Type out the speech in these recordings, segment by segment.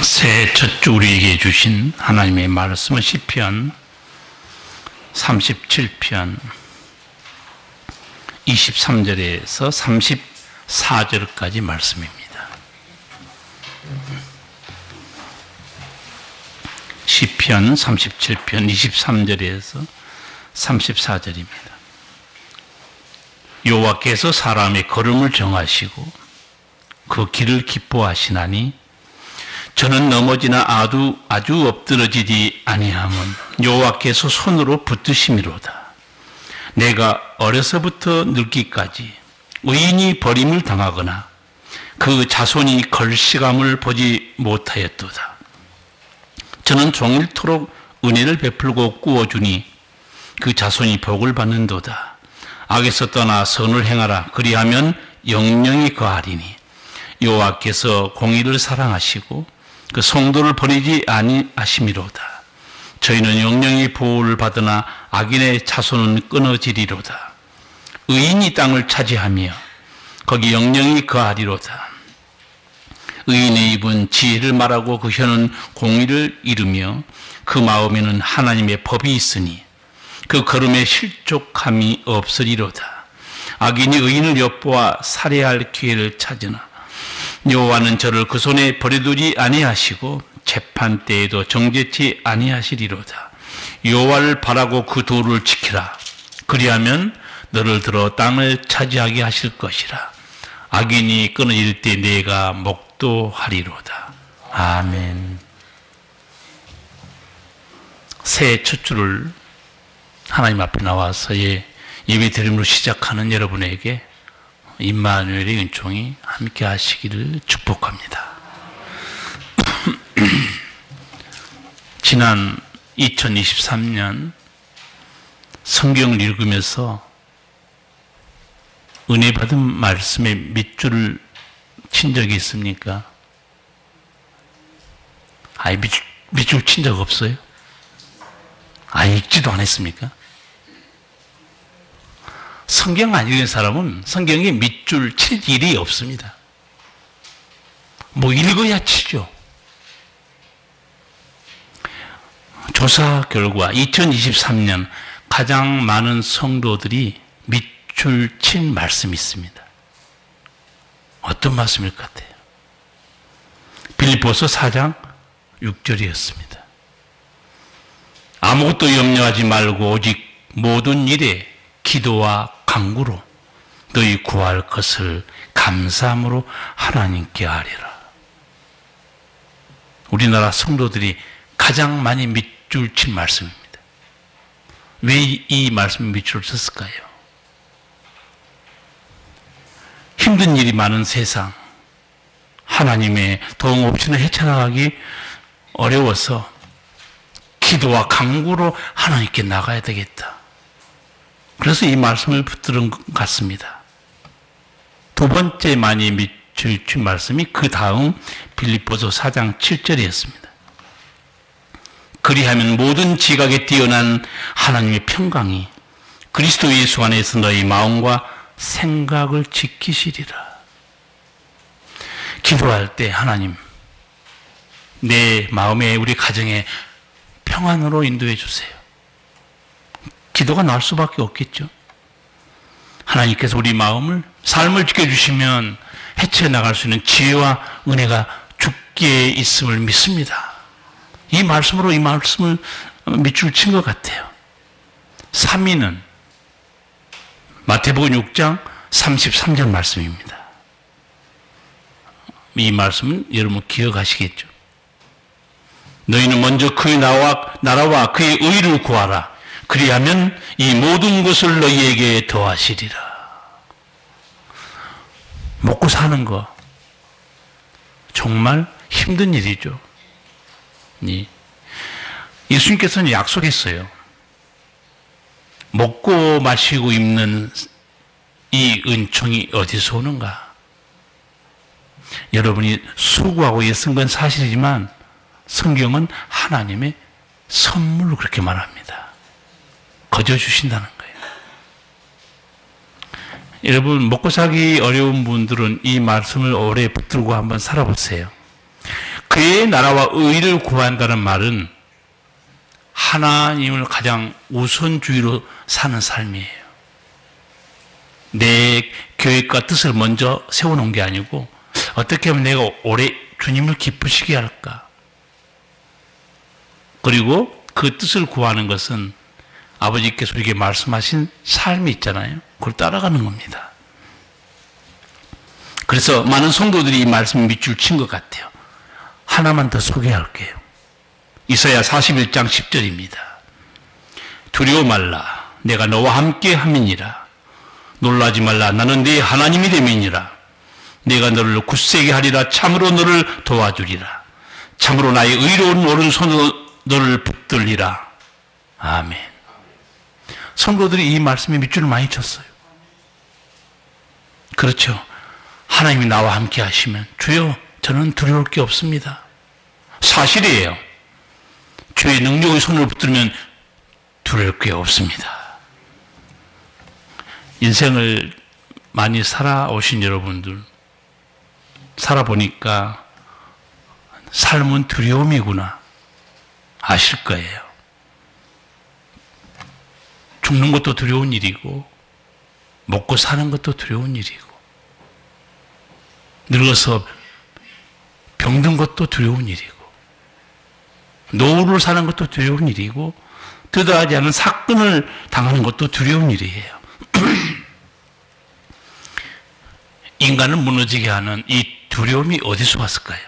새해 첫 주 우리에게 주신 하나님의 말씀은 시편 37편 23절에서 34절까지 말씀입니다. 시편 37편 23절에서 34절입니다. 여호와께서 사람의 걸음을 정하시고 그 길을 기뻐하시나니 저는 넘어지나 아주 엎드러지지 아니함은 여호와께서 손으로 붙드심이로다. 내가 어려서부터 늙기까지 의인이 버림을 당하거나 그 자손이 걸시감을 보지 못하였도다. 저는 종일토록 은혜를 베풀고 꾸어주니 그 자손이 복을 받는도다. 악에서 떠나 선을 행하라. 그리하면 영영이 거하리니 여호와께서 공의를 사랑하시고 그 성도를 버리지 아니하심이로다. 저희는 영영이 보호를 받으나 악인의 자손은 끊어지리로다. 의인이 땅을 차지하며 거기 영영이 거하리로다. 의인의 입은 지혜를 말하고 그 혀는 공의를 이루며 그 마음에는 하나님의 법이 있으니 그 걸음에 실족함이 없으리로다. 악인이 의인을 엿보아 살해할 기회를 찾으나 여호와는 저를 그 손에 버려두지 아니하시고 재판 때에도 정죄치 아니하시리로다. 여호와를 바라고 그 도를 지키라. 그리하면 너를 들어 땅을 차지하게 하실 것이라. 악인이 끊어질 때 내가 목도하리로다. 아멘. 새해 첫 주를 하나님 앞에 나와서 예배 드림으로 시작하는 여러분에게 임마누엘의 은총이 함께 하시기를 축복합니다. 지난 2023년 성경을 읽으면서 은혜 받은 말씀에 밑줄을 친 적이 있습니까? 아예 밑줄 친 적 없어요? 아예 읽지도 않았습니까? 성경 안 읽은 사람은 성경에 밑줄 칠 일이 없습니다. 뭐 읽어야 치죠. 조사 결과 2023년 가장 많은 성도들이 밑줄 친 말씀이 있습니다. 어떤 말씀일 것 같아요? 빌립보서 4장 6절이었습니다. 아무것도 염려하지 말고 오직 모든 일에 기도와 간구로 너희 구할 것을 감사함으로 하나님께 아뢰라. 우리나라 성도들이 가장 많이 밑줄 친 말씀입니다. 왜 이 말씀에 밑줄을 쳤을까요? 힘든 일이 많은 세상, 하나님의 도움 없이는 헤쳐나가기 어려워서 기도와 간구로 하나님께 나가야 되겠다. 그래서 이 말씀을 붙들은 것 같습니다. 두 번째 많이 밑줄 친 말씀이 그 다음 빌립보서 4장 7절이었습니다. 그리하면 모든 지각에 뛰어난 하나님의 평강이 그리스도 예수 안에서 너희 마음과 생각을 지키시리라. 기도할 때 하나님, 내 마음에 우리 가정에 평안으로 인도해 주세요. 기도가 나올 수밖에 없겠죠. 하나님께서 우리 마음을, 삶을 지켜주시면 헤쳐나갈 수 있는 지혜와 은혜가 주께 있음을 믿습니다. 이 말씀으로 이 말씀을 밑줄 친 것 같아요. 3위는 마태복음 6장 33절 말씀입니다. 이 말씀은 여러분 기억하시겠죠. 너희는 먼저 그의 나라와 그의 의를 구하라. 그리하면 이 모든 것을 너희에게 더하시리라. 먹고 사는 거 정말 힘든 일이죠. 예수님께서는 약속했어요. 먹고 마시고 입는 이 은총이 어디서 오는가? 여러분이 수고하고 애쓴 건 사실이지만 성경은 하나님의 선물로 그렇게 말합니다. 거저 주신다는 거예요. 여러분, 먹고 살기 어려운 분들은 이 말씀을 오래 붙들고 한번 살아보세요. 그의 나라와 의를 구한다는 말은 하나님을 가장 우선주의로 사는 삶이에요. 내 계획과 뜻을 먼저 세워놓은 게 아니고 어떻게 하면 내가 오래 주님을 기쁘시게 할까. 그리고 그 뜻을 구하는 것은 아버지께서 우리에게 말씀하신 삶이 있잖아요. 그걸 따라가는 겁니다. 그래서 많은 성도들이 이 말씀에 밑줄 친 것 같아요. 하나만 더 소개할게요. 이사야 41장 10절입니다. 두려워 말라. 내가 너와 함께 함이니라. 놀라지 말라. 나는 네 하나님이 됨이니라. 내가 너를 굳세게 하리라. 참으로 너를 도와주리라. 참으로 나의 의로운 오른손으로 너를 붙들리라. 아멘. 성도들이 이 말씀에 밑줄을 많이 쳤어요. 그렇죠. 하나님이 나와 함께 하시면 주여 저는 두려울 게 없습니다. 사실이에요. 주의 능력의 손을 붙들면 두려울 게 없습니다. 인생을 많이 살아오신 여러분들, 살아보니까 삶은 두려움이구나 아실 거예요. 죽는 것도 두려운 일이고 먹고 사는 것도 두려운 일이고 늙어서 병든 것도 두려운 일이고 노후를 사는 것도 두려운 일이고 뜻하지 않은 사건을 당하는 것도 두려운 일이에요. 인간을 무너지게 하는 이 두려움이 어디서 왔을까요?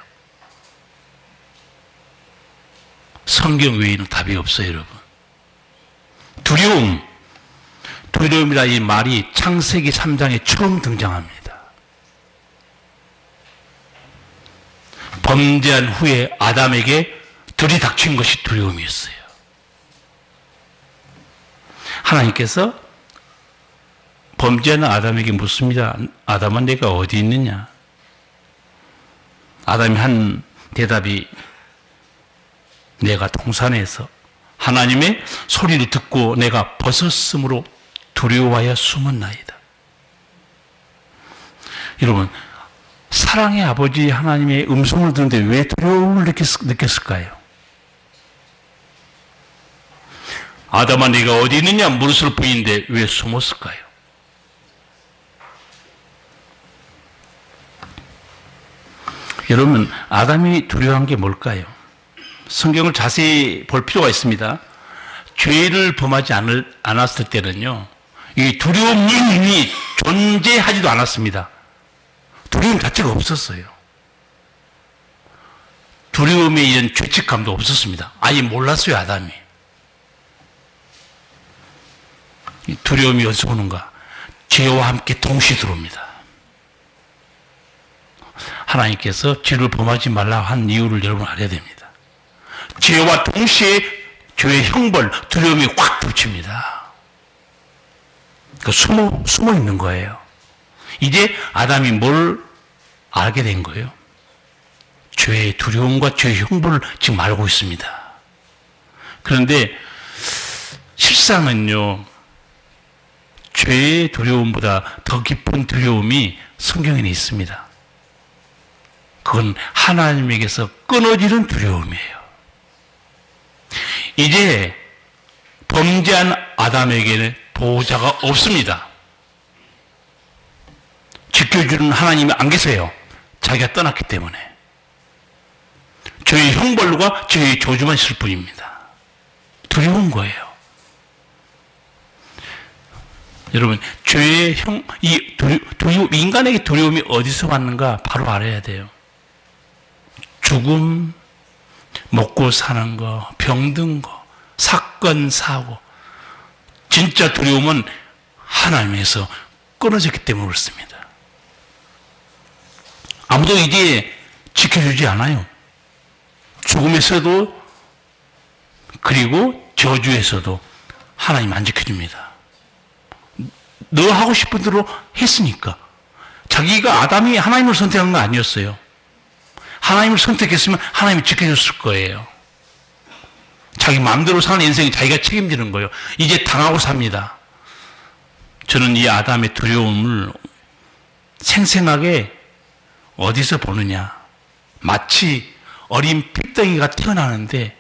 성경 외에는 답이 없어요, 여러분. 두려움이라 이 말이 창세기 3장에 처음 등장합니다. 범죄한 후에 아담에게 들이닥친 것이 두려움이었어요. 하나님께서 범죄한 아담에게 묻습니다. 아담아 내가 어디 있느냐? 아담이 한 대답이 내가 동산에서 하나님의 소리를 듣고 내가 벗었으므로 두려워하여 숨었나이다. 여러분, 사랑의 아버지 하나님의 음성을 듣는데 왜 두려움을 느꼈을까요? 아담아 네가 어디 있느냐 물었을 뿐인데 왜 숨었을까요? 여러분, 아담이 두려워한 게 뭘까요? 성경을 자세히 볼 필요가 있습니다. 죄를 범하지 않았을 때는요, 이 두려움이 존재하지도 않았습니다. 두려움 자체가 없었어요. 두려움에 이런 죄책감도 없었습니다. 아예 몰랐어요, 아담이. 이 두려움이 어디서 오는가? 죄와 함께 동시에 들어옵니다. 하나님께서 죄를 범하지 말라 한 이유를 여러분 알아야 됩니다. 죄와 동시에 죄의 형벌, 두려움이 확 덮칩니다. 숨어 있는 거예요. 이제 아담이 뭘 알게 된 거예요? 죄의 두려움과 죄의 형벌을 지금 알고 있습니다. 그런데 실상은요, 죄의 두려움보다 더 깊은 두려움이 성경에는 있습니다. 그건 하나님에게서 끊어지는 두려움이에요. 이제 범죄한 아담에게는 보호자가 없습니다. 지켜주는 하나님이 안 계세요. 자기가 떠났기 때문에. 죄의 형벌과 죄의 저주만 있을 뿐입니다. 두려운 거예요. 여러분, 죄의 인간에게 두려움이 어디서 왔는가 바로 알아야 돼요. 죽음, 먹고 사는 거, 병든 거, 사건, 사고. 진짜 두려움은 하나님에서 끊어졌기 때문에 그렇습니다. 아무도 이제 지켜주지 않아요. 죽음에서도 그리고 저주에서도 하나님 안 지켜줍니다. 너 하고 싶은 대로 했으니까. 자기가 아담이 하나님을 선택한 거 아니었어요. 하나님을 선택했으면 하나님이 지켜줬을 거예요. 자기 마음대로 사는 인생이 자기가 책임지는 거예요. 이제 당하고 삽니다. 저는 이 아담의 두려움을 생생하게 어디서 보느냐. 마치 어린 핏덩이가 태어나는데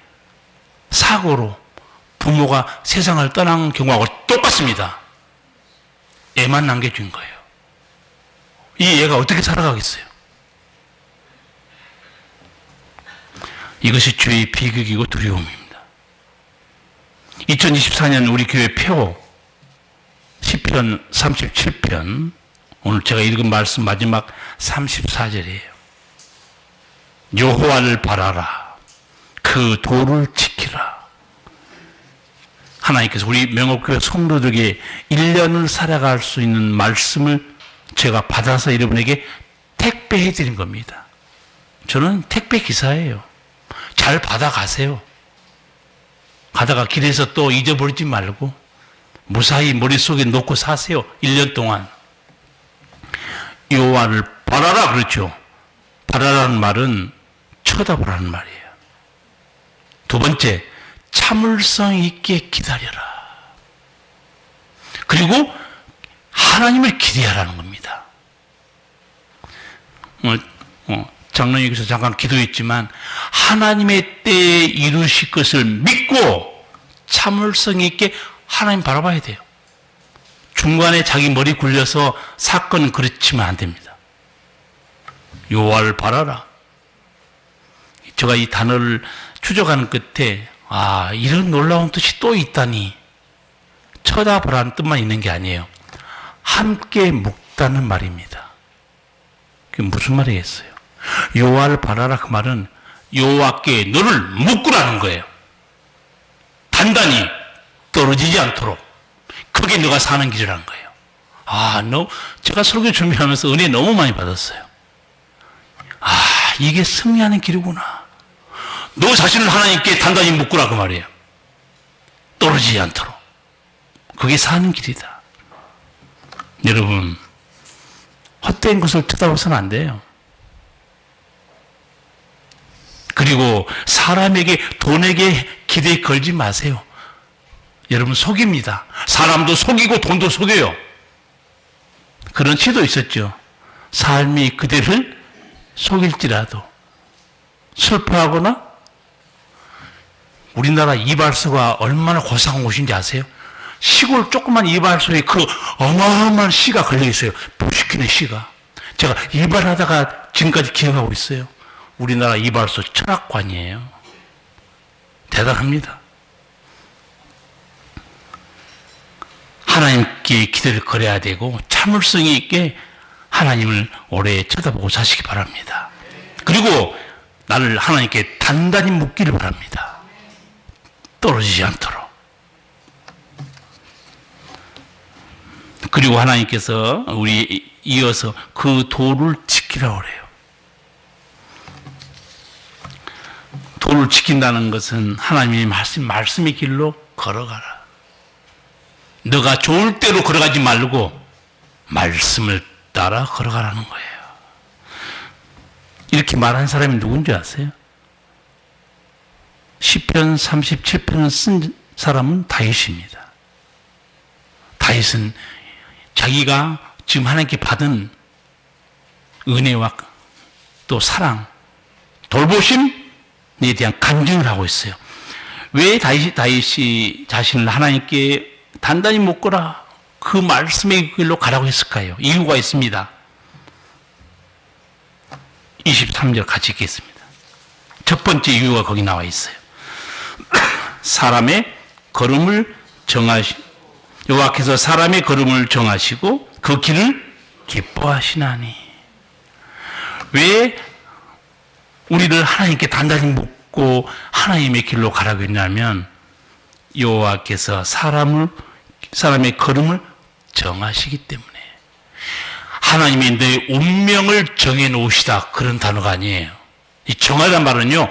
사고로 부모가 세상을 떠난 경우하고 똑같습니다. 애만 남겨준 거예요. 이 애가 어떻게 살아가겠어요? 이것이 주의 비극이고 두려움입니다. 2024년 우리 교회 표 시편 37편, 오늘 제가 읽은 말씀 마지막 34절이에요. 여호와를 바라라. 그 도를 지키라. 하나님께서 우리 명업교회 성도들에게 1년을 살아갈 수 있는 말씀을 제가 받아서 여러분에게 택배해 드린 겁니다. 저는 택배 기사예요. 잘 받아가세요. 가다가 길에서 또 잊어버리지 말고 무사히 머릿속에 놓고 사세요. 1년 동안. 여호와를 바라라 그렇죠. 바라라는 말은 쳐다보라는 말이에요. 두 번째, 참을성 있게 기다려라. 그리고 하나님을 기대하라는 겁니다. 장로님께서 잠깐 기도했지만 하나님의 때에 이루실 것을 믿고 참을성 있게 하나님 바라봐야 돼요. 중간에 자기 머리 굴려서 사건은 그렇지만 안 됩니다. 여호와를 바라라. 제가 이 단어를 추적하는 끝에 이런 놀라운 뜻이 또 있다니. 쳐다보라는 뜻만 있는 게 아니에요. 함께 묵다는 말입니다. 그게 무슨 말이겠어요? 여호와를 바라라 그 말은 여호와께 너를 묵구라는 거예요. 단단히 떨어지지 않도록. 그게 너가 사는 길이라는 거예요. 제가 설교 준비하면서 은혜 너무 많이 받았어요. 이게 승리하는 길이구나. 너 자신을 하나님께 단단히 묵구라 그 말이에요. 떨어지지 않도록. 그게 사는 길이다. 여러분, 헛된 것을 쳐다봐서는 안 돼요. 그리고 사람에게, 돈에게 기대에 걸지 마세요. 여러분 속입니다. 사람도 속이고 돈도 속여요. 그런 시도 있었죠. 삶이 그대를 속일지라도. 슬퍼하거나 우리나라 이발소가 얼마나 고상한 곳인지 아세요? 시골 조그만 이발소에 그 어마어마한 시가 걸려있어요. 부시킨의 시가. 제가 이발하다가 지금까지 기억하고 있어요. 우리나라 이발소 철학관이에요. 대단합니다. 하나님께 기대를 걸어야 되고 참을성이 있게 하나님을 오래 쳐다보고 사시기 바랍니다. 그리고 나를 하나님께 단단히 묻기를 바랍니다. 떨어지지 않도록. 그리고 하나님께서 우리 이어서 그 도를 지키라고 그래요. 도를 지킨다는 것은 하나님의 말씀의 길로 걸어가라. 너가 좋을 대로 걸어가지 말고 말씀을 따라 걸어가라는 거예요. 이렇게 말한 사람이 누군지 아세요? 시편 37편을 쓴 사람은 다윗입니다. 다윗은 자기가 지금 하나님께 받은 은혜와 또 사랑, 돌보심에 대한 간증을 하고 있어요. 왜 다윗이 자신을 하나님께 단단히 묵거라 그 말씀의 길로 가라고 했을까요? 이유가 있습니다. 23절 같이 읽겠습니다. 첫 번째 이유가 거기 나와 있어요. 사람의 걸음을 여호와께서 사람의 걸음을 정하시고 그 길을 기뻐하시나니. 왜 우리를 하나님께 단단히 묵고 하나님의 길로 가라고 했냐면 여호와께서 사람의 걸음을 정하시기 때문에. 하나님이 내 운명을 정해놓으시다 그런 단어가 아니에요. 이 정하다는 말은요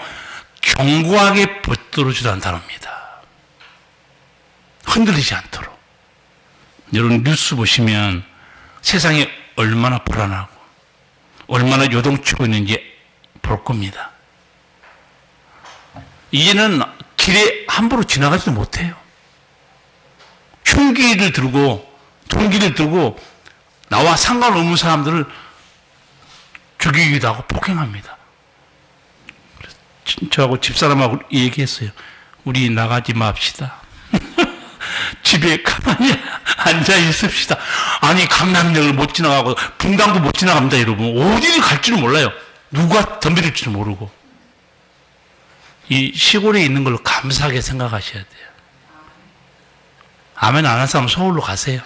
견고하게 붙들어주다는 단어입니다. 흔들리지 않도록. 여러분 뉴스 보시면 세상이 얼마나 불안하고 얼마나 요동치고 있는지 볼 겁니다. 이제는 길에 함부로 지나가지도 못해요. 흉기를 들고 동기를 들고 나와 상관없는 사람들을 죽이기도 하고 폭행합니다. 저하고 집사람하고 얘기했어요. 우리 나가지 맙시다. 집에 가만히 앉아 있읍시다. 아니, 강남역을 못 지나가고 분당도 못 지나갑니다, 여러분. 어디를 갈지를 몰라요. 누가 덤벼들지도 모르고. 이 시골에 있는 걸로 감사하게 생각하셔야 돼요. 아멘 안 한 사람 서울로 가세요.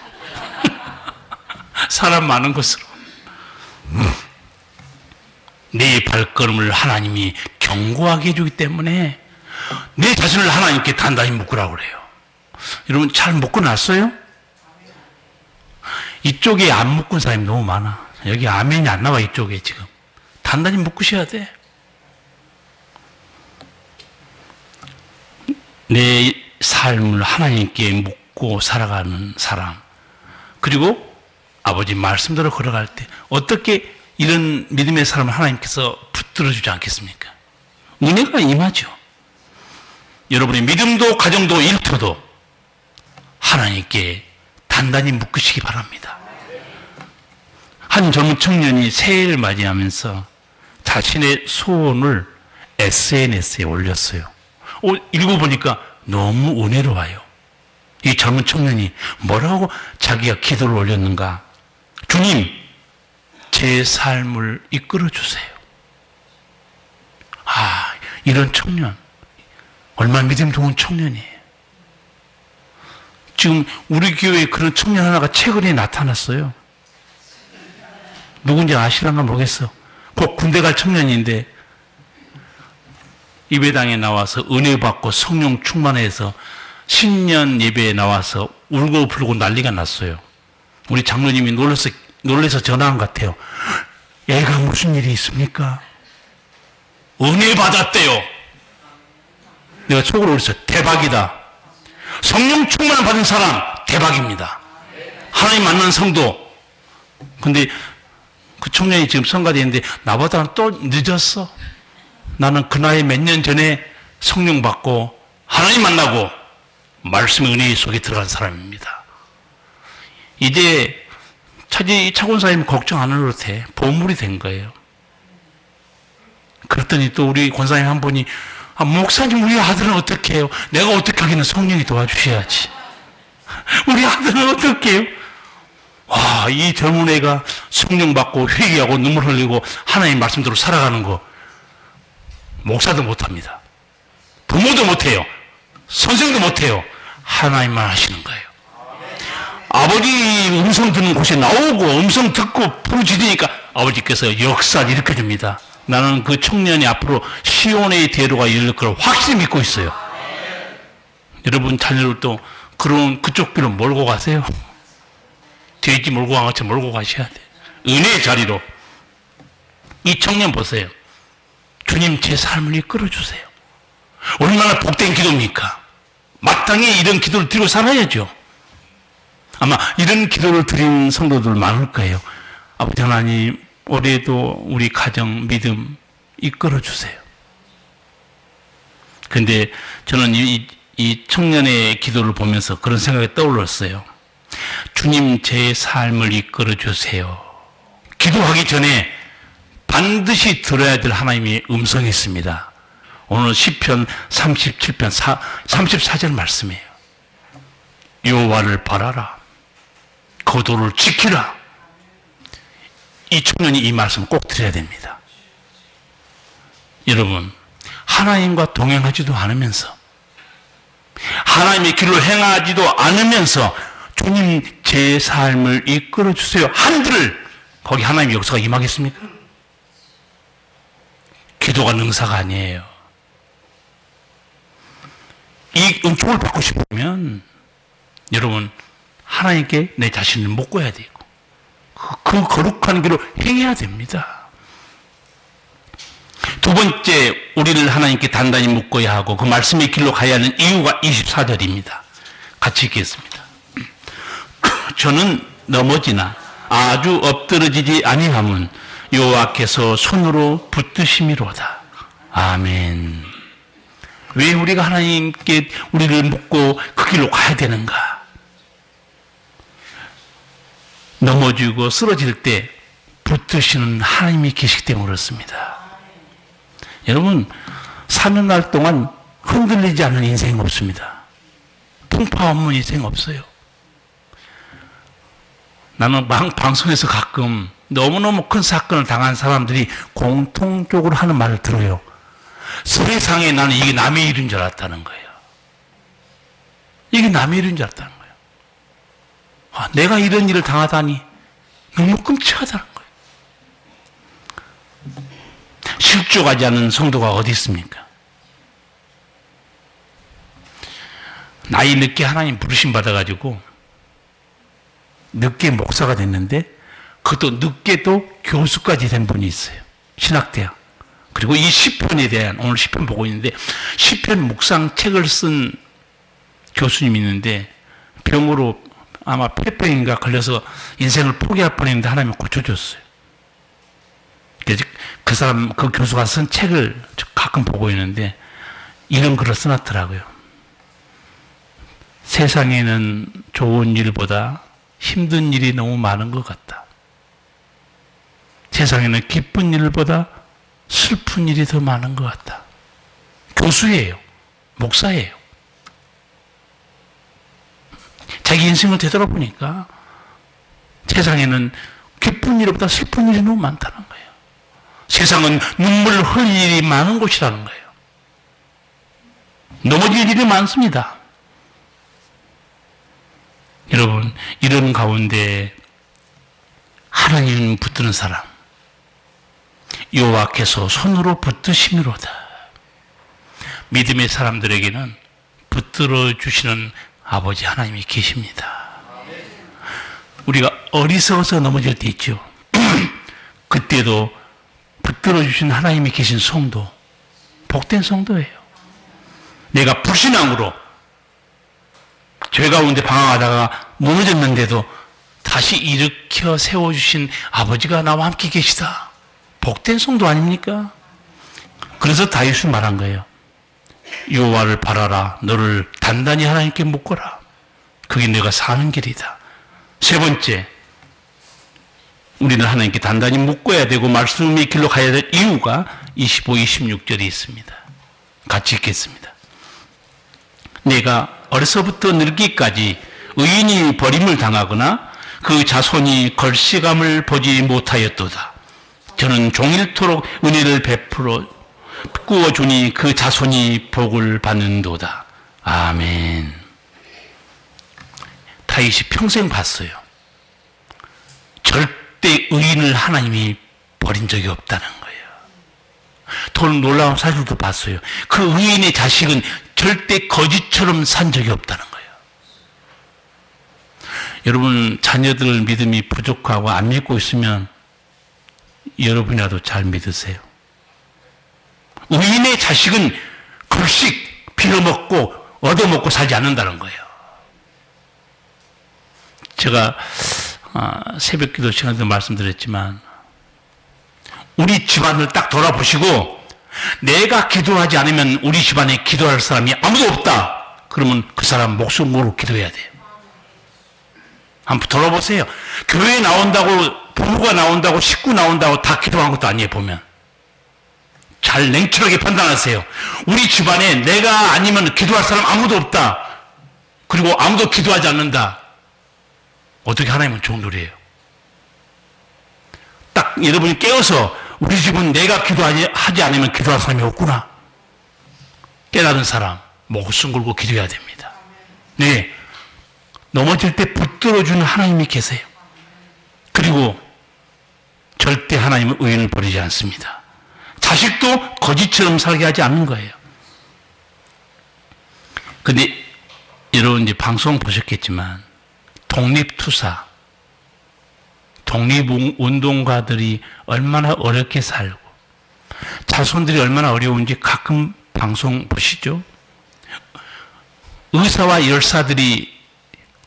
사람 많은 곳으로. 내 발걸음을 하나님이 견고하게 해주기 때문에 내 자신을 하나님께 단단히 묶으라고 그래요. 여러분 잘 묶어놨어요? 이쪽에 안 묶은 사람이 너무 많아. 여기 아멘이 안 나와. 이쪽에 지금 단단히 묶으셔야 돼. 내 삶을 하나님께 묶고 살아가는 사람, 그리고 아버지 말씀대로 걸어갈 때 어떻게 이런 믿음의 사람을 하나님께서 붙들어주지 않겠습니까? 은혜가 임하죠. 여러분의 믿음도 가정도 일터도 하나님께 단단히 묶으시기 바랍니다. 한 젊은 청년이 새해를 맞이하면서 자신의 소원을 SNS에 올렸어요. 읽어보니까 너무 은혜로워요. 이 젊은 청년이 뭐라고 자기가 기도를 올렸는가? 주님, 제 삶을 이끌어 주세요. 아, 이런 청년, 얼마나 믿음 좋은 청년이에요. 지금 우리 교회에 그런 청년 하나가 최근에 나타났어요. 누군지 아시란가 모르겠어. 곧 군대 갈 청년인데 예배당에 나와서 은혜 받고 성령 충만해서 신년 예배에 나와서 울고 불고 난리가 났어요. 우리 장로님이 놀라서 전화한 것 같아요. 얘가 무슨 일이 있습니까? 은혜 받았대요. 내가 속으로 그랬어요. 대박이다. 성령 충만을 받은 사람 대박입니다. 하나님 만난 성도. 근데 그 청년이 지금 성가대인데 나보다는 또 늦었어. 나는 그 나이 몇 년 전에 성령 받고 하나님 만나고 말씀의 은혜 속에 들어간 사람입니다. 이제 차군사님 걱정 안 해도 돼. 보물이 된 거예요. 그랬더니 또 우리 권사님 한 분이 목사님 우리 아들은 어떻게 해요? 내가 어떻게 하기는 성령이 도와주셔야지. 우리 아들은 어떻게 해요? 와, 이 젊은 애가 성령 받고 회개하고 눈물 흘리고 하나님 말씀대로 살아가는 거 목사도 못합니다. 부모도 못해요. 선생도 못해요. 하나님만 하시는 거예요. 아버지 음성 듣는 곳에 나오고 음성 듣고 부르짖으니까 아버지께서 역사를 일으켜줍니다. 나는 그 청년이 앞으로 시온의 대로가 열릴 걸 확실히 믿고 있어요. 여러분 자녀를 또 그쪽 길로 몰고 가세요. 돼지 몰고 간 것처럼 몰고 가셔야 돼요. 은혜의 자리로. 이 청년 보세요. 주님 제 삶을 이끌어 주세요. 얼마나 복된 기도입니까? 마땅히 이런 기도를 드리고 살아야죠. 아마 이런 기도를 드린 성도들 많을 거예요. 아버지 하나님 올해도 우리 가정 믿음 이끌어 주세요. 그런데 저는 이 청년의 기도를 보면서 그런 생각이 떠올랐어요. 주님 제 삶을 이끌어 주세요. 기도하기 전에 반드시 들어야 될 하나님의 음성이 있습니다. 오늘 시편 37편 34절 말씀이에요. 여호와를 바라라. 거도를 지키라. 이 청년이 이 말씀을 꼭 드려야 됩니다. 여러분, 하나님과 동행하지도 않으면서 하나님의 길을 행하지도 않으면서 주님 제 삶을 이끌어 주세요 한들 거기 하나님의 역사가 임하겠습니까? 기도가 능사가 아니에요. 이 은총을 받고 싶으면 여러분 하나님께 내 자신을 묶어야 되고 그 거룩한 길로 행해야 됩니다. 두 번째 우리를 하나님께 단단히 묶어야 하고 그 말씀의 길로 가야 하는 이유가 24절입니다. 같이 읽겠습니다. 저는 넘어지나 아주 엎드러지지 아니함은 여호와께서 손으로 붙드심이로다. 아멘. 왜 우리가 하나님께 우리를 묶고 그 길로 가야 되는가? 넘어지고 쓰러질 때 붙드시는 하나님이 계시기 때문에 그렇습니다. 여러분 사는 날 동안 흔들리지 않는 인생 없습니다. 풍파 없는 인생 없어요. 나는 방송에서 가끔 너무너무 큰 사건을 당한 사람들이 공통적으로 하는 말을 들어요. 세상에 나는 이게 남의 일인 줄 알았다는 거예요. 이게 남의 일인 줄 알았다는 거예요. 아, 내가 이런 일을 당하다니 너무 끔찍하다는 거예요. 실족하지 않은 성도가 어디 있습니까? 나이 늦게 하나님 부르심 받아가지고 늦게 목사가 됐는데 그것도 늦게도 교수까지 된 분이 있어요. 신학대학. 그리고 이 시편에 대한, 오늘 시편 보고 있는데 시편 묵상 책을 쓴 교수님이 있는데 병으로 아마 폐병인가 걸려서 인생을 포기할 뻔했는데 하나님이 고쳐줬어요. 그래서 그 사람, 그 교수가 쓴 책을 가끔 보고 있는데 이런 글을 써놨더라고요. 세상에는 좋은 일보다 힘든 일이 너무 많은 것 같다. 세상에는 기쁜 일보다 슬픈 일이 더 많은 것 같다. 교수예요. 목사예요. 자기 인생을 되돌아보니까 세상에는 기쁜 일보다 슬픈 일이 너무 많다는 거예요. 세상은 눈물 흘릴 일이 많은 곳이라는 거예요. 넘어질 일이 많습니다. 여러분, 이런 가운데 하나님 붙드는 사람, 여호와께서 손으로 붙드심이로다. 믿음의 사람들에게는 붙들어 주시는 아버지 하나님이 계십니다. 우리가 어리석어서 넘어질 때 있죠. 그때도 붙들어 주신 하나님이 계신 성도, 복된 성도예요. 내가 불신앙으로 죄 가운데 방황하다가 무너졌는데도 다시 일으켜 세워주신 아버지가 나와 함께 계시다. 복된 성도 아닙니까? 그래서 다윗이 말한 거예요. 여호와를 바라라. 너를 단단히 하나님께 묶어라. 그게 내가 사는 길이다. 세 번째, 우리는 하나님께 단단히 묶어야 되고 말씀의 길로 가야 될 이유가 25, 26절에 있습니다. 같이 읽겠습니다. 내가 어려서부터 늙기까지 의인이 버림을 당하거나 그 자손이 걸씨감을 보지 못하였도다. 저는 종일토록 은혜를 베풀어 꾸어주니 그 자손이 복을 받는도다. 아멘. 다윗이 평생 봤어요. 절대 의인을 하나님이 버린 적이 없다는 거예요. 더 놀라운 사실도 봤어요. 그 의인의 자식은 절대 거짓처럼 산 적이 없다는 거예요. 여러분, 자녀들 믿음이 부족하고 안 믿고 있으면 여러분이라도 잘 믿으세요. 의인의 자식은 급식 빌어먹고 얻어먹고 살지 않는다는 거예요. 제가 새벽 기도 시간에도 말씀드렸지만 우리 집안을 딱 돌아보시고 내가 기도하지 않으면 우리 집안에 기도할 사람이 아무도 없다. 그러면 그 사람 목숨 걸고 기도해야 돼요. 한번 돌아보세요. 교회에 나온다고, 부부가 나온다고, 식구 나온다고 다 기도한 것도 아니에요, 보면. 잘 냉철하게 판단하세요. 우리 집안에 내가 아니면 기도할 사람 아무도 없다. 그리고 아무도 기도하지 않는다. 어떻게 하나님은 좋은 노래예요. 딱 여러분이 깨어서 우리 집은 내가 기도하지 않으면 기도할 사람이 없구나. 깨달은 사람 목숨 걸고 기도해야 됩니다. 네, 넘어질 때 붙들어주는 하나님이 계세요. 그리고 절대 하나님은 의인을 버리지 않습니다. 자식도 거짓처럼 살게 하지 않는 거예요. 근데 여러분 이제 방송 보셨겠지만 독립투사, 독립운동가들이 얼마나 어렵게 살고 자손들이 얼마나 어려운지 가끔 방송 보시죠. 의사와 열사들이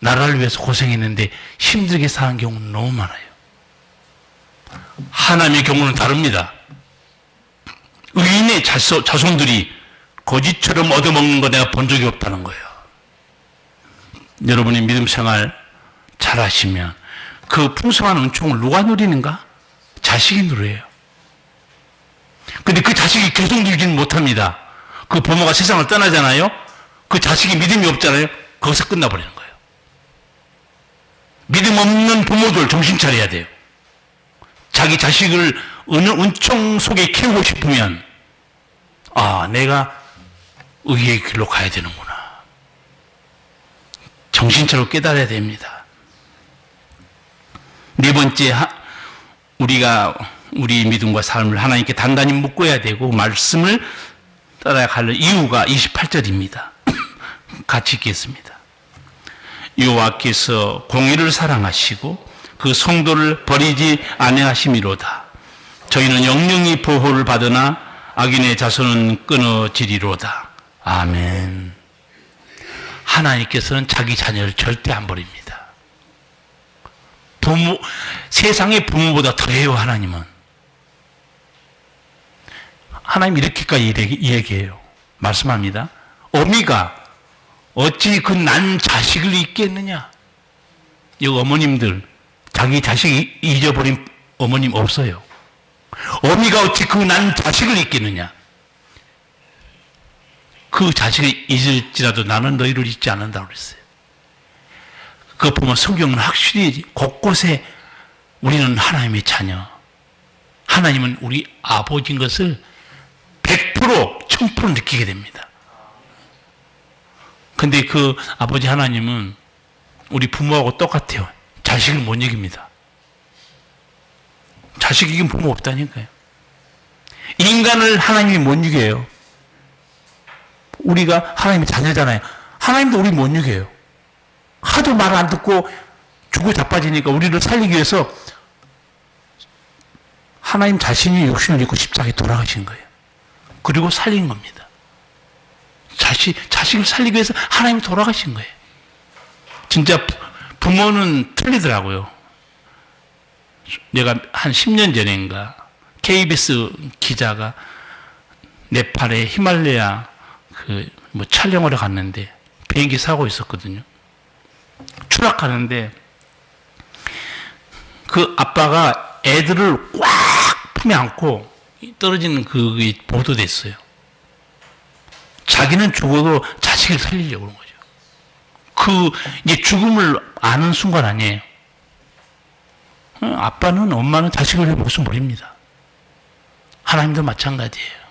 나라를 위해서 고생했는데 힘들게 사는 경우는 너무 많아요. 하나님의 경우는 다릅니다. 의인의 자손들이 거짓처럼 얻어먹는 거 내가 본 적이 없다는 거예요. 여러분이 믿음 생활 잘 하시면 그 풍성한 은총을 누가 누리는가? 자식이 누려요. 근데 그 자식이 계속 누리지는 못합니다. 그 부모가 세상을 떠나잖아요. 그 자식이 믿음이 없잖아요. 거기서 끝나버리는 거예요. 믿음 없는 부모들 정신 차려야 돼요. 자기 자식을 어느 은총 속에 키우고 싶으면 내가 의의 길로 가야 되는구나. 정신차려 깨달아야 됩니다. 네 번째, 우리가 우리 믿음과 삶을 하나님께 단단히 묶어야 되고 말씀을 따라갈 이유가 28절입니다. 같이 읽겠습니다. 여호와께서 공의를 사랑하시고 그 성도를 버리지 아니하심이로다. 저희는 영영이 보호를 받으나 악인의 자손은 끊어지리로다. 아멘. 하나님께서는 자기 자녀를 절대 안 버립니다. 세상의 부모보다 더해요. 하나님은. 하나님 이렇게까지 얘기해요. 말씀합니다. 어미가 어찌 그 난 자식을 잊겠느냐. 여기 어머님들 자기 자식 잊어버린 어머님 없어요. 어미가 어찌 그 난 자식을 잊겠느냐. 그 자식을 잊을지라도 나는 너희를 잊지 않는다고 그랬어요. 그거 보면 성경은 확실히 곳곳에 우리는 하나님의 자녀, 하나님은 우리 아버지인 것을 100% 1000% 느끼게 됩니다. 근데 그 아버지 하나님은 우리 부모하고 똑같아요. 자식을 못 이깁니다. 자식 이긴 부모 없다니까요. 인간을 하나님이 못 이겨요. 우리가 하나님의 자녀잖아요. 하나님도 우리 못 이겨요. 하도 말 안 듣고 죽고 자빠지니까 우리를 살리기 위해서 하나님 자신이 육신을 입고 십자가에 돌아가신 거예요. 그리고 살린 겁니다. 자식을 살리기 위해서 하나님이 돌아가신 거예요. 진짜 부모는 틀리더라고요. 내가 한 10년 전인가 KBS 기자가 네팔의 히말라야 촬영하러 갔는데 비행기 사고 있었거든요. 추락하는데 그 아빠가 애들을 꽉 품에 안고 떨어지는 그게 보도됐어요. 자기는 죽어도 자식을 살리려고 그런 거죠. 이제 죽음을 아는 순간 아니에요. 아빠는, 엄마는 자식을 위해 목숨 버립니다. 하나님도 마찬가지예요.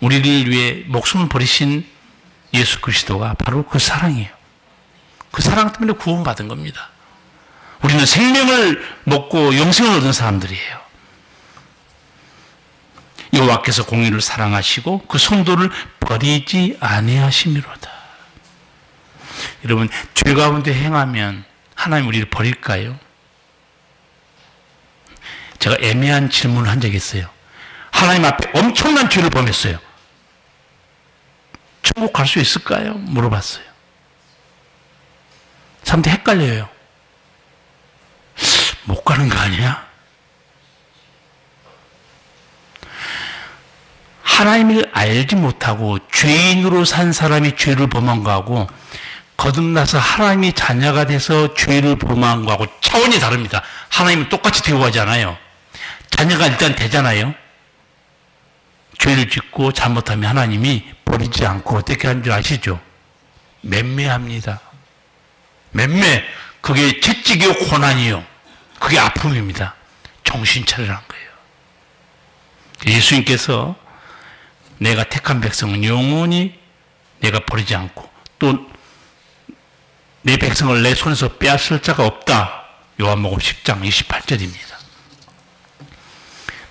우리를 위해 목숨을 버리신 예수 그리스도가 바로 그 사랑이에요. 그 사랑 때문에 구원받은 겁니다. 우리는 생명을 먹고 영생을 얻은 사람들이에요. 여호와께서 공의를 사랑하시고 그 성도를 버리지 아니하심이로다. 여러분, 죄 가운데 행하면 하나님 우리를 버릴까요? 제가 애매한 질문을 한 적이 있어요. 하나님 앞에 엄청난 죄를 범했어요. 천국 갈 수 있을까요? 물어봤어요. 사람들이 헷갈려요. 못 가는 거 아니야? 하나님을 알지 못하고 죄인으로 산 사람이 죄를 범한 거하고 거듭나서 하나님이 자녀가 돼서 죄를 범한 거하고 차원이 다릅니다. 하나님은 똑같이 대우하잖아요. 자녀가 일단 되잖아요. 죄를 짓고 잘못하면 하나님이 버리지 않고 어떻게 하는 줄 아시죠? 맴매합니다. 맴매, 그게 채찍이요 고난이요. 그게 아픔입니다. 정신 차리라는 거예요. 예수님께서 내가 택한 백성은 영원히 내가 버리지 않고 또 내 백성을 내 손에서 빼앗을 자가 없다. 요한복음 10장 28절입니다.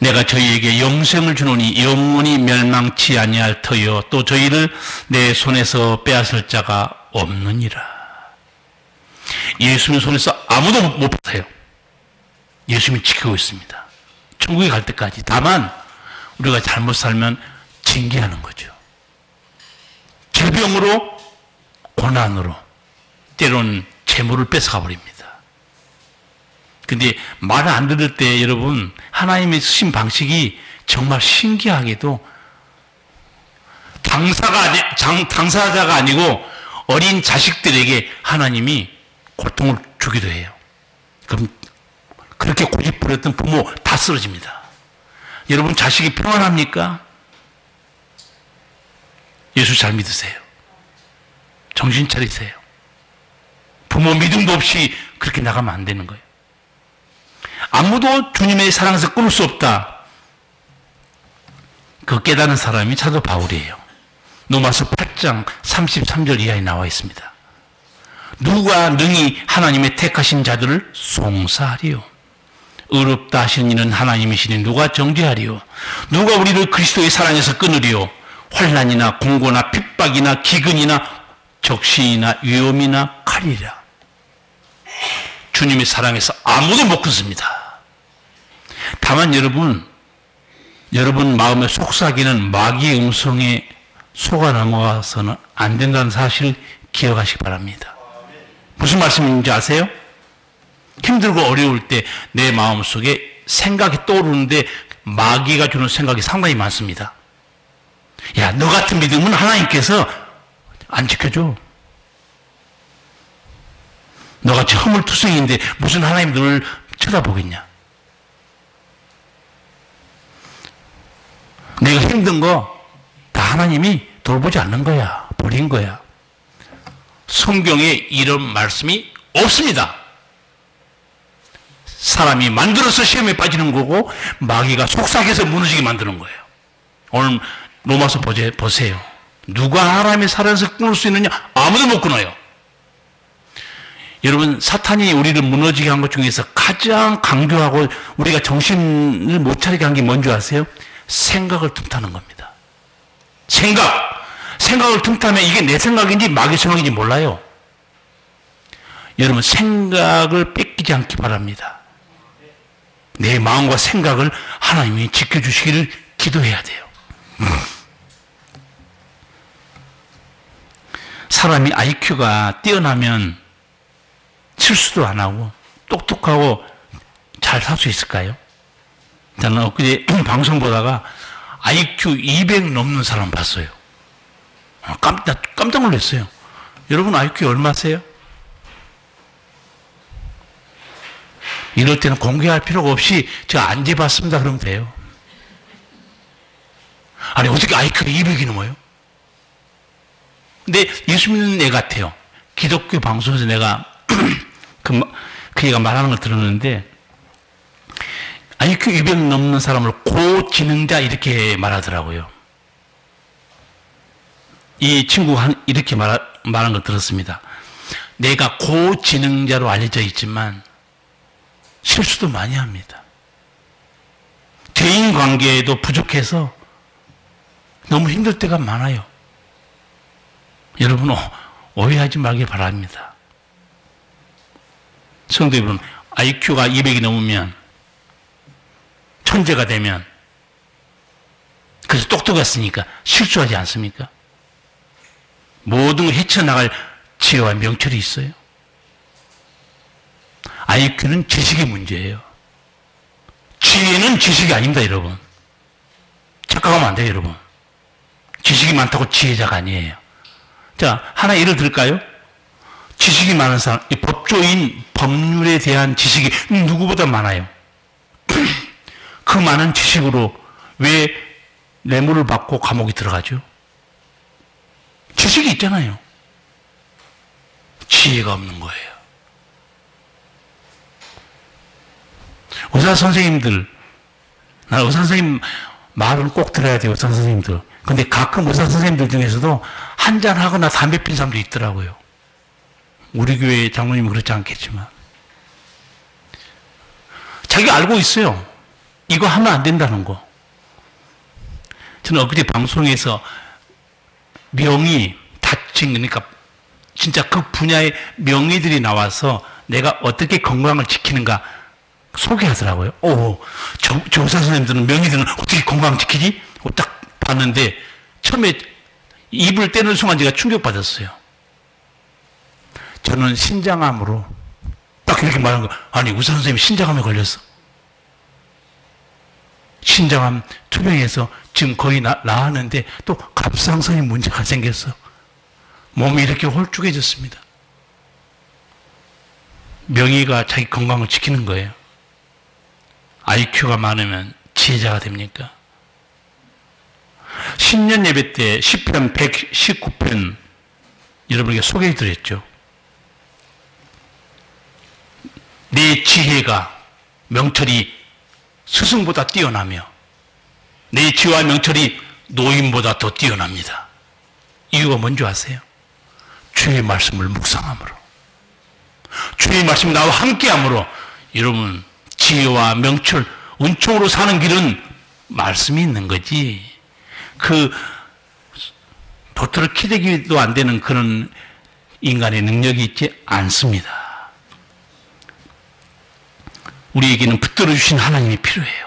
내가 저희에게 영생을 주노니 영원히 멸망치 아니할 터여 또 저희를 내 손에서 빼앗을 자가 없느니라. 예수님 손에서 아무도 못 뺏어요. 예수님이 지키고 있습니다. 천국에 갈 때까지. 다만 우리가 잘못 살면 징계하는 거죠. 질병으로, 고난으로, 때로는 재물을 뺏어가 버립니다. 근데 말을 안 들을 때 여러분, 하나님의 쓰신 방식이 정말 신기하게도 당사자가 아니고 어린 자식들에게 하나님이 고통을 주기도 해요. 그럼 그렇게 고집부렸던 부모 다 쓰러집니다. 여러분, 자식이 평안합니까? 예수 잘 믿으세요. 정신 차리세요. 부모 믿음도 없이 그렇게 나가면 안 되는 거예요. 아무도 주님의 사랑에서 끊을 수 없다. 그 깨달은 사람이 사도 바울이에요. 로마서 8장 33절 이하에 나와 있습니다. 누가 능히 하나님의 택하신 자들을 송사하리요. 의롭다 하시는 이는 하나님이시니 누가 정죄하리요. 누가 우리를 그리스도의 사랑에서 끊으리요. 환난이나 공고나 핍박이나 기근이나 적신이나 위험이나 칼이라. 주님의 사랑에서 아무도 못 끊습니다. 다만 여러분 마음의 속삭이는 마귀의 음성에 속아 넘어가서는 안 된다는 사실 기억하시기 바랍니다. 무슨 말씀인지 아세요? 힘들고 어려울 때 내 마음속에 생각이 떠오르는데 마귀가 주는 생각이 상당히 많습니다. 야, 너 같은 믿음은 하나님께서 안 지켜줘. 너같이 허물투성인데 무슨 하나님 너를 쳐다보겠냐. 내가 힘든 거 다 하나님이 돌보지 않는 거야. 버린 거야. 성경에 이런 말씀이 없습니다. 사람이 만들어서 시험에 빠지는 거고 마귀가 속삭여서 무너지게 만드는 거예요. 오늘 로마서 보세요. 누가 하나님의 사랑에서 끊을 수 있느냐? 아무도 못 끊어요. 여러분, 사탄이 우리를 무너지게 한 것 중에서 가장 강조하고 우리가 정신을 못 차리게 한 게 뭔지 아세요? 생각을 틈타는 겁니다. 생각을 틈타면 이게 내 생각인지 마귀 생각인지 몰라요. 여러분, 생각을 뺏기지 않기 바랍니다. 내 마음과 생각을 하나님이 지켜주시기를 기도해야 돼요. 사람이 IQ가 뛰어나면 실수도 안 하고 똑똑하고 잘 살 수 있을까요? 저는 엊그제 방송 보다가 IQ 200 넘는 사람 봤어요. 깜짝 놀랐어요. 여러분 IQ 얼마세요? 이럴 때는 공개할 필요가 없이 제가 안 재봤습니다 그러면 돼요. 아니 어떻게 IQ가 200이 넘어요? 근데 예수 믿는 애 같아요. 기독교 방송에서 내가 그 얘가 말하는 걸 들었는데 IQ 200 넘는 사람을 고지능자 이렇게 말하더라고요. 이 친구가 이렇게 말한 걸 들었습니다. 내가 고지능자로 알려져 있지만 실수도 많이 합니다. 대인관계에도 부족해서 너무 힘들 때가 많아요. 여러분 오해하지 말길 바랍니다. 성도 여러분, IQ가 200이 넘으면 천재가 되면 그래서 똑똑했으니까 실수하지 않습니까? 모든 걸 헤쳐나갈 지혜와 명철이 있어요. IQ는 지식의 문제예요. 지혜는 지식이 아닙니다, 여러분. 착각하면 안 돼요, 여러분. 지식이 많다고 지혜자가 아니에요. 자, 하나 예를 들까요? 지식이 많은 사람, 이 법조인, 법률에 대한 지식이 누구보다 많아요. 그 많은 지식으로 왜 뇌물을 받고 감옥에 들어가죠? 지식이 있잖아요. 지혜가 없는 거예요. 의사 선생님들, 나 의사 선생님 말은 꼭 들어야 돼요, 의사 선생님들. 근데 가끔 의사 선생님들 중에서도 한잔하거나 담배 핀 사람도 있더라고요. 우리 교회 장로님은 그렇지 않겠지만. 자기가 알고 있어요. 이거 하면 안 된다는 거. 저는 엊그제 방송에서 명의, 다칭, 그러니까 진짜 그 분야의 명의들이 나와서 내가 어떻게 건강을 지키는가 소개하더라고요. 저 의사 선생님들은 명의들은 어떻게 건강 지키지? 딱 봤는데 처음에 입을 떼는 순간 제가 충격받았어요. 저는 신장암으로 딱 이렇게 말한 거. 아니 의사 선생님이 신장암에 걸렸어. 신장암 투병해서 지금 거의 나았는데 또 갑상선에 문제가 생겼어. 몸이 이렇게 홀쭉해졌습니다. 명의가 자기 건강을 지키는 거예요. IQ가 많으면 지혜자가 됩니까? 신년 예배 때 시편 119편 여러분에게 소개해 드렸죠. 내 지혜가 명철이 스승보다 뛰어나며 내 지혜와 명철이 노인보다 더 뛰어납니다. 이유가 뭔지 아세요? 주의 말씀을 묵상함으로, 주의 말씀이 나와 함께함으로. 여러분, 지혜와 명철, 은총으로 사는 길은 말씀이 있는 거지, 그 도트를 키대기도 안 되는 그런 인간의 능력이 있지 않습니다. 우리에게는 붙들어 주신 하나님이 필요해요.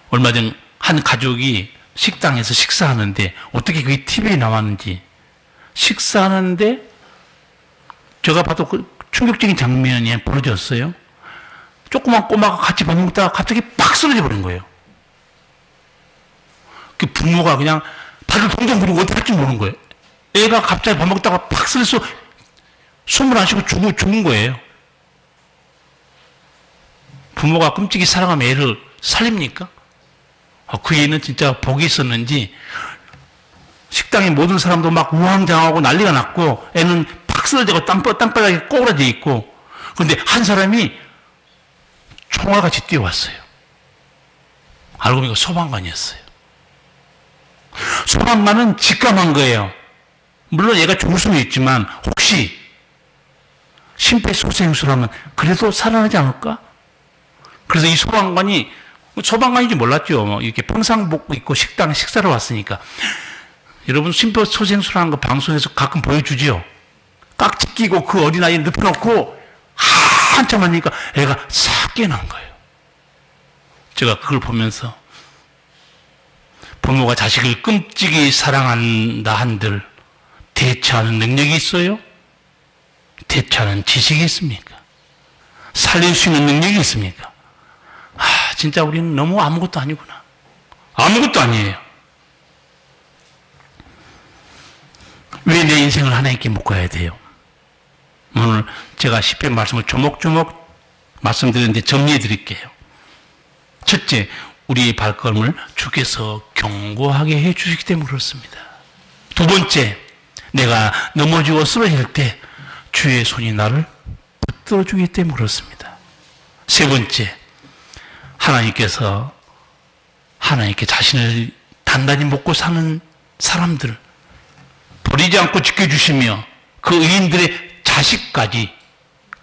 얼마 전 한 가족이 식당에서 식사하는데, 어떻게 그게 TV에 나왔는지, 식사하는데 제가 봐도 그 충격적인 장면이 벌어졌어요. 조그만 꼬마가 같이 밥 먹다가 갑자기 팍 쓰러져 버린 거예요. 그 부모가 그냥 다들 동동 부리고 어떻게 할지 모르는 거예요. 애가 갑자기 밥 먹다가 팍 쓰러져서 숨을 안 쉬고 죽은 거예요. 부모가 끔찍이 사랑하면 애를 살립니까? 그 애는 진짜 복이 있었는지 식당의 모든 사람도 막 우왕좌왕하고 난리가 났고, 애는 팍 쓰러지고 땅바닥에 꼬부라져 있고, 그런데 한 사람이 총알같이 뛰어왔어요. 알고 보니까 소방관이었어요. 소방관은 직감한 거예요. 물론 얘가 죽을 수는 있지만 혹시 심폐소생술하면 그래도 살아나지 않을까? 그래서 이 소방관인지 몰랐죠. 이렇게 평상복 입고 식당에 식사를 왔으니까. 여러분, 심폐소생술하는 거 방송에서 가끔 보여주지요. 깍지 끼고 그 어린아이 눕혀놓고 한참 하니까 애가 싹 깨어난 거예요. 제가 그걸 보면서 부모가 자식을 끔찍이 사랑한다 한들 대처하는 능력이 있어요? 대처하는 지식이 있습니까? 살릴 수 있는 능력이 있습니까? 진짜 우리는 너무 아무것도 아니구나. 아무것도 아니에요. 왜 내 인생을 하나님께 묶어야 돼요? 오늘 제가 시편 말씀을 조목조목 말씀드렸는데 정리해 드릴게요. 첫째, 우리의 발걸음을 주께서 견고하게 해 주시기 때문에 그렇습니다. 두 번째, 내가 넘어지고 쓰러질 때 주의 손이 나를 붙들어 주기 때문에 그렇습니다. 세 번째, 하나님께서 하나님께 자신을 단단히 먹고 사는 사람들 버리지 않고 지켜주시며 그 의인들의 자식까지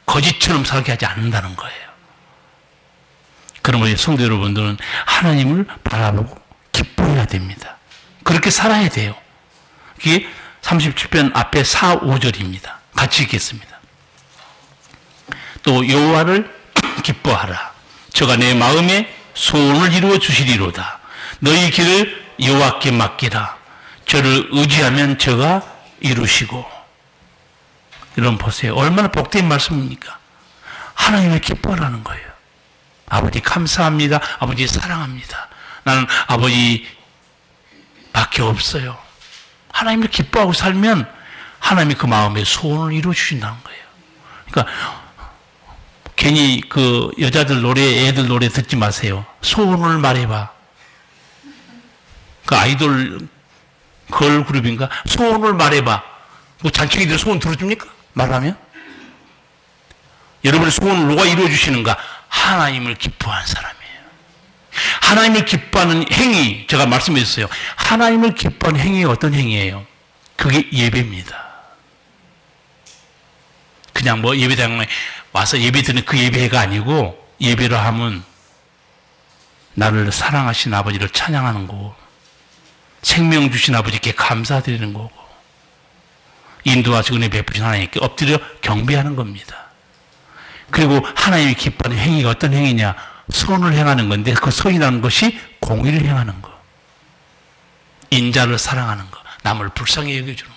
거짓처럼 살게 하지 않는다는 거예요. 그러면 성도 여러분들은 하나님을 바라보고 기뻐해야 됩니다. 그렇게 살아야 돼요. 그게 37편 앞에 4, 5절입니다. 같이 읽겠습니다. 또 여호와를 기뻐하라. 저가 내 마음에 소원을 이루어 주시리로다. 너희 길을 여호와께 맡기라. 저를 의지하면 저가 이루시고. 여러분 보세요. 얼마나 복된 말씀입니까? 하나님을 기뻐하라는 거예요. 아버지 감사합니다. 아버지 사랑합니다. 나는 아버지 밖에 없어요. 하나님을 기뻐하고 살면 하나님이 그 마음에 소원을 이루어 주신다는 거예요. 그러니까 괜히 그 여자들 노래, 애들 노래 듣지 마세요. 소원을 말해봐. 그 아이돌 걸그룹인가? 소원을 말해봐. 뭐 잔챙이들 소원 들어줍니까? 말하면? 여러분의 소원을 누가 이루어 주시는가? 하나님을 기뻐하는 사람이에요. 하나님을 기뻐하는 행위, 제가 말씀드렸어요. 하나님을 기뻐하는 행위가 어떤 행위예요? 그게 예배입니다. 그냥 뭐 예배당에 와서 예배 드리는 그 예배가 아니고, 예배를 하면 나를 사랑하신 아버지를 찬양하는 거고, 생명 주신 아버지께 감사드리는 거고, 인도하시고 은혜 베푸신 하나님께 엎드려 경배하는 겁니다. 그리고 하나님이 기뻐하는 행위가 어떤 행위냐? 선을 행하는 건데, 그 선이라는 것이 공의를 행하는 거, 인자를 사랑하는 거, 남을 불쌍히 여겨주는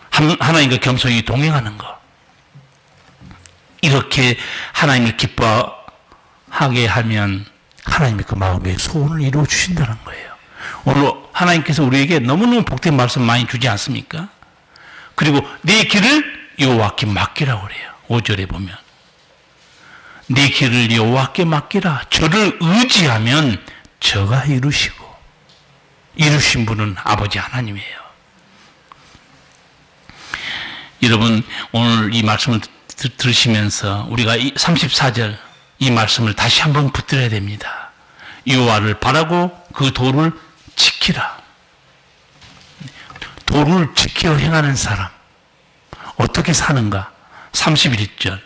거, 하나님과 겸손히 동행하는 거. 이렇게 하나님을 기뻐하게 하면 하나님이 그 마음에 소원을 이루어 주신다는 거예요. 오늘 하나님께서 우리에게 너무너무 복된 말씀 많이 주지 않습니까? 그리고 내 길을 여호와께 맡기라고 그래요. 5절에 보면 내 길을 여호와께 맡기라. 저를 의지하면 저가 이루시고. 이루신 분은 아버지 하나님이에요. 여러분, 오늘 이 말씀을 들으시면서 우리가 34절 이 말씀을 다시 한번 붙들어야 됩니다. 여호와를 바라고 그 도를 지키라. 도를 지켜 행하는 사람 어떻게 사는가? 31절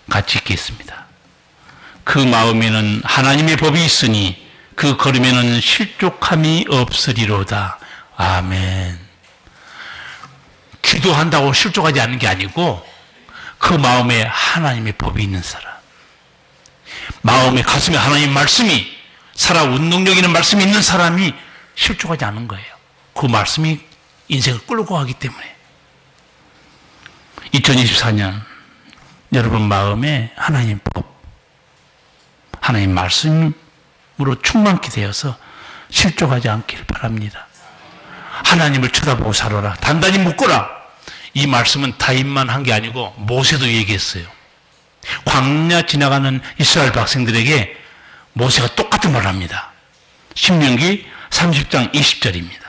같이 읽겠습니다. 그 마음에는 하나님의 법이 있으니 그 걸음에는 실족함이 없으리로다. 아멘. 기도한다고 실족하지 않는 게 아니고 그 마음에 하나님의 법이 있는 사람, 마음에 가슴에 하나님 말씀이 살아 운동력 있는 말씀이 있는 사람이 실족하지 않은 거예요. 그 말씀이 인생을 끌고 가기 때문에. 2024년 여러분 마음에 하나님 법, 하나님 말씀으로 충만케 되어서 실족하지 않길 바랍니다. 하나님을 쳐다보고 살아라. 단단히 묶어라. 이 말씀은 다윗만 한 게 아니고 모세도 얘기했어요. 광야 지나가는 이스라엘 백성들에게 모세가 똑같은 말을 합니다. 신명기 30장 20절입니다.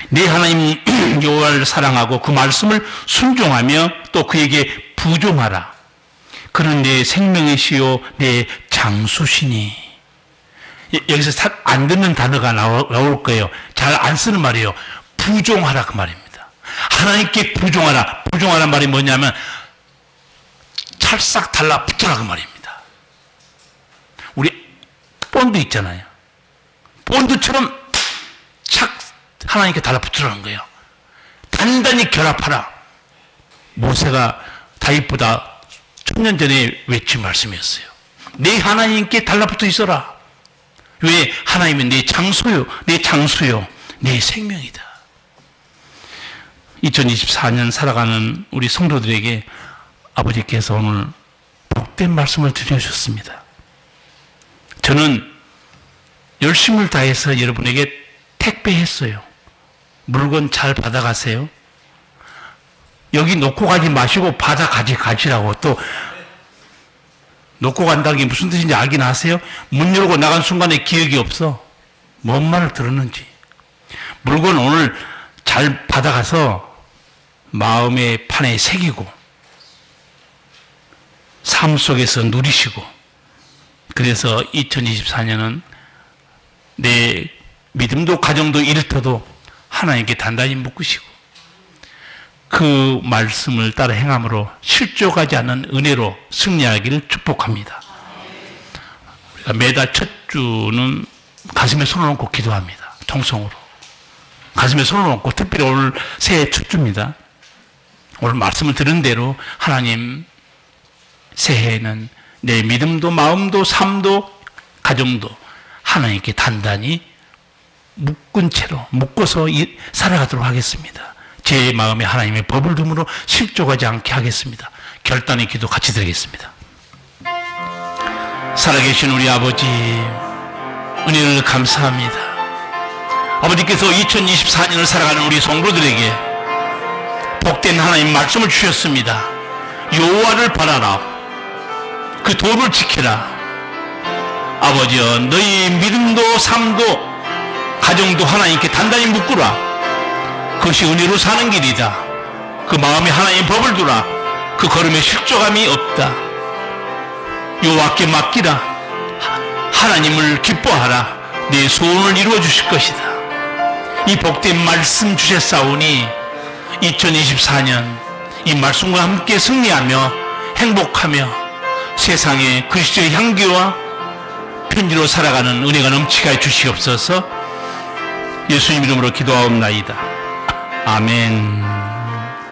내 하나님 여호와를 사랑하고 그 말씀을 순종하며 또 그에게 부종하라. 그는 내 생명이시요 내 장수시니. 여기서 안 듣는 단어가 나올 거예요. 잘 안 쓰는 말이에요. 부종하라 그 말입니다. 하나님께 부종하라. 부종하란 말이 뭐냐면 찰싹 달라붙어라 그 말입니다. 우리 본드 있잖아요. 본드처럼 착 하나님께 달라붙으라는 거예요. 단단히 결합하라. 모세가 다윗보다 1000년 전에 외친 말씀이었어요. 내 하나님께 달라붙어 있어라. 왜? 하나님은 내 장소요, 내 장수요, 내 생명이다. 2024년 살아가는 우리 성도들에게 아버지께서 오늘 복된 말씀을 들려주셨습니다. 저는 열심을 다해서 여러분에게 택배했어요. 물건 잘 받아가세요. 여기 놓고 가지 마시고 가지라고. 또 놓고 간다는 게 무슨 뜻인지 알긴 아세요? 문 열고 나간 순간에 기억이 없어. 뭔 말을 들었는지. 물건 오늘 잘 받아가서 마음의 판에 새기고 삶 속에서 누리시고, 그래서 2024년은 내 믿음도 가정도 일터도 하나님께 단단히 묶으시고 그 말씀을 따라 행함으로 실족하지 않는 은혜로 승리하기를 축복합니다. 우리가 매달 첫 주는 가슴에 손을 얹고 기도합니다. 통성으로 가슴에 손을 얹고, 특별히 오늘 새해 첫 주입니다. 오늘 말씀을 들은 대로 하나님, 새해에는 내 믿음도 마음도 삶도 가정도 하나님께 단단히 묶은 채로 묶어서 살아가도록 하겠습니다. 제 마음에 하나님의 법을 둠으로 실족하지 않게 하겠습니다. 결단의 기도 같이 드리겠습니다. 살아계신 우리 아버지, 은혜를 감사합니다. 아버지께서 2024년을 살아가는 우리 성도들에게 복된 하나님 말씀을 주셨습니다. 여호와를 바라라. 그 도를 지키라. 아버지여, 너희 믿음도 삶도 가정도 하나님께 단단히 묶으라. 그것이 은혜로 사는 길이다. 그 마음에 하나님의 법을 두라. 그 걸음에 실족함이 없다. 여호와께 맡기라. 하나님을 기뻐하라. 내 소원을 이루어 주실 것이다. 이 복된 말씀 주셨사오니 2024년 이 말씀과 함께 승리하며 행복하며 세상에 그리스도의 향기와 편지로 살아가는 은혜가 넘치게 해 주시옵소서. 예수님 이름으로 기도하옵나이다. 아멘.